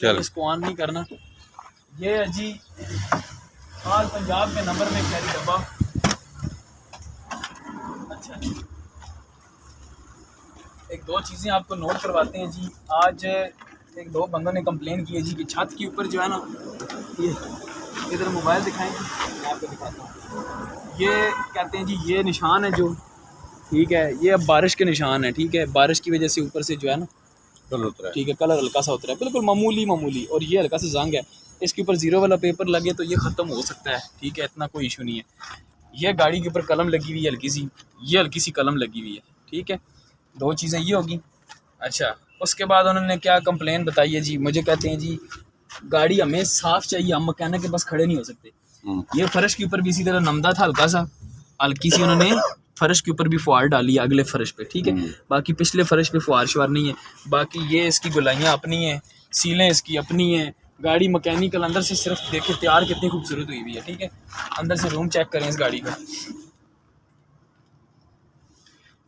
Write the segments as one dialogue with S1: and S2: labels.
S1: इसको ऑन नहीं करना। ये है जी आज पंजाब के नंबर में खैरी डब्बा। अच्छा एक दो चीज़ें आपको नोट करवाते हैं जी। आज एक दो बंदों ने कंप्लेन की है जी कि छत के ऊपर जो है ना, ये इधर मोबाइल दिखाएंगे, मैं आपको दिखाता हूँ। ये कहते हैं जी ये निशान है जो, ठीक है, ये अब बारिश के निशान है, ठीक है, बारिश की वजह से ऊपर से जो है ना कलर उतरा है, ठीक है, कलर हल्का सा उतरा है, बिल्कुल मामूली, और ये हल्का सा जंग है। इसके ऊपर 0 वाला पेपर लगे तो ये ख़त्म हो सकता है, ठीक है, इतना कोई इशू नहीं है। ये गाड़ी के ऊपर कलम लगी हुई है हल्की सी, ये हल्की सी कलम लगी हुई है, ठीक है, दो चीज़ें ये होगी। अच्छा उसके बाद उन्होंने क्या कंप्लेन बताई है जी, मुझे कहते हैं जी गाड़ी हमें साफ़ चाहिए, हम मैकेनिक के पास खड़े नहीं हो सकते। ये फर्श के ऊपर भी इसी तरह नमदा था हल्का सा, हल्की सी उन्होंने फर्श के ऊपर भी फुहार डाली है अगले फर्श पे, ठीक है, बाकी पिछले फर्श पे फुहार शुहार नहीं है। बाकी ये इसकी गुलाइयाँ अपनी हैं, सीलें इसकी अपनी हैं, गाड़ी मैकेनिकल अंदर से सिर्फ देखे तैयार कितनी खूबसूरत हुई हुई है, ठीक है। अंदर से रूम चेक करें इस गाड़ी का,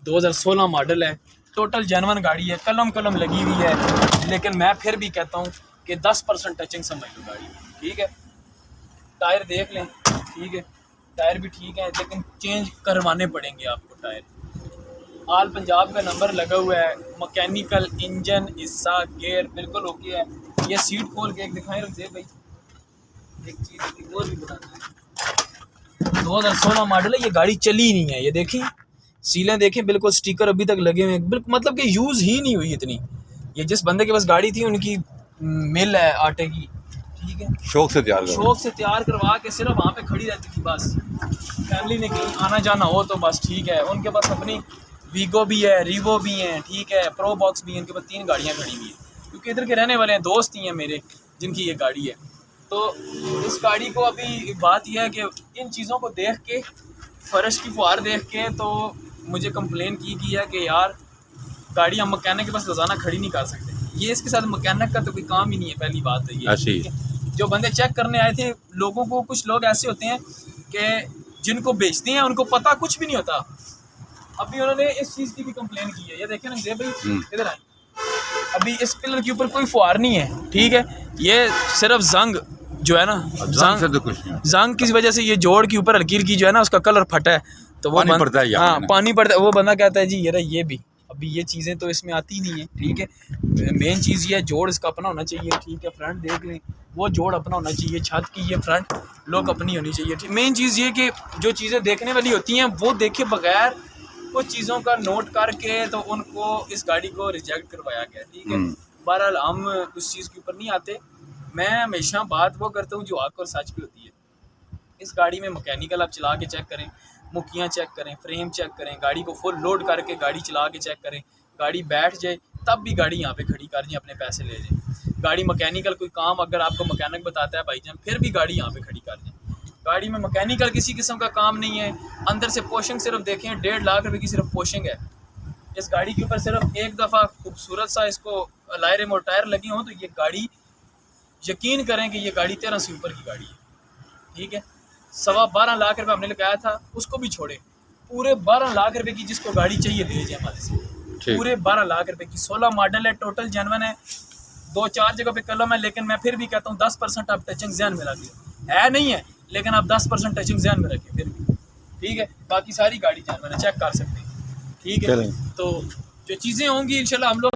S1: 2016 मॉडल है, टोटल जेन्युइन गाड़ी है, कलम लगी हुई है, लेकिन मैं फिर भी कहता हूँ कि 10% टचिंग समझ लो गाड़ी, ठीक है। टायर देख लें, ठीक है, टायर भी ठीक है, लेकिन चेंज करवाने पड़ेंगे आपको टायर। आल पंजाब का नंबर लगा हुआ है, मैकेनिकल, इंजन, हिस्सा, गियर बिल्कुल ओके है। ये सीट खोल के एक दिखाएं रखिए भाई, एक चीज़ और भी बताना है, 2016 मॉडल है, ये गाड़ी चली ही नहीं है, ये देखें सीलें देखें, बिल्कुल स्टिकर अभी तक लगे हुए हैं, बिल्कुल मतलब कि यूज़ ही नहीं हुई इतनी। ये जिस बंदे के पास गाड़ी थी उनकी मिल है आटे की, ठीक है, शौक से तैयार करवा के सिर्फ वहाँ पे खड़ी रहती थी बस। फैमिली ने कहीं आना जाना हो तो बस ठीक है, उनके पास अपनी वीगो भी है, रीवो भी हैं, ठीक है, प्रो बॉक्स भी है, उनके पास 3 गाड़ियाँ खड़ी हुई हैं, क्योंकि इधर के रहने वाले हैं, दोस्त ही हैं मेरे जिनकी ये गाड़ी है। तो इस गाड़ी को अभी बात यह है कि इन चीज़ों को देख के, फर्श की फुहार देख के तो मुझे कंप्लेन की है कि यार गाड़ी हम मैकेनिक के पास रोज़ाना खड़ी नहीं कर सकते। ये इसके साथ मैकेनिक का तो कोई काम ही नहीं है, पहली बात है ये। जो बंदे चेक करने आए थे, लोगों को, कुछ लोग ऐसे होते हैं कि जिनको बेचते हैं उनको पता कुछ भी नहीं होता। अभी उन्होंने इस चीज़ की भी कंप्लेन की है, ये देखें ना जय भाई इधर आए, अभी इस पिलर के ऊपर कोई फुहार नहीं है, ठीक है, ये सिर्फ जंग जो है ना, जंग की वजह से ये जोड़ के ऊपर हल्की की जो है ना उसका कलर फटा है, तो वो पानी पड़ता है, हाँ पानी पड़ता है। वो बंदा कहता है जी ये भी अभी ये चीज़ें तो इसमें आती नहीं है, ठीक है। मेन चीज़ ये है जोड़ इसका अपना होना चाहिए, ठीक है, फ्रंट देख लें वो जोड़ अपना होना चाहिए, छत की ये फ्रंट लुक अपनी होनी चाहिए, ठीक। मेन चीज़ ये कि जो चीज़ें देखने वाली होती हैं वो देखे बगैर कुछ चीज़ों का नोट करके तो उनको इस गाड़ी को रिजेक्ट करवाया गया, ठीक है। बहरहाल हम उस चीज़ के ऊपर नहीं आते, मैं हमेशा बात वो करता हूँ जो हक और सच पे होती है। इस गाड़ी में मैकेनिकल आप चला के चेक करें, मुखियाँ चेक करें, फ्रेम चेक करें, गाड़ी को फुल लोड करके गाड़ी चला के चेक करें, गाड़ी बैठ जाए तब भी गाड़ी यहाँ पे खड़ी कर जाए, अपने पैसे ले जाए। गाड़ी मैकेनिकल कोई काम अगर आपको मैकेनिक बताता है भाईजान, फिर भी गाड़ी यहाँ पे खड़ी कर जाए। गाड़ी में मैकेनिकल किसी किस्म का काम नहीं है। अंदर से पोशिंग सिर्फ देखें, 1.5 लाख रुपए की सिर्फ पोशिंग है इस गाड़ी के ऊपर। सिर्फ एक दफ़ा खूबसूरत सा इसको अलाय रिमोट टायर लगे हों तो ये गाड़ी, यकीन करें कि ये गाड़ी 13 से ऊपर की गाड़ी है, ठीक है। 12.25 लाख रुपए हमने लगाया था, उसको भी छोड़े, पूरे 12 लाख रुपए की जिसको गाड़ी चाहिए ले जाए हमारे से, पूरे 12 लाख रुपए की। 16 मॉडल है, टोटल जेन्युइन है, 2-4 जगह पे कलम है, लेकिन मैं फिर भी कहता हूँ 10% आप टचिंग जहन में रखिए, है नहीं है लेकिन आप 10% टचिंग जहन में रखिए फिर भी, ठीक है। बाकी सारी गाड़ी जेन्युइन है, चेक कर सकते हैं, ठीक है। तो जो चीज़ें होंगी इंशाल्लाह हम लोग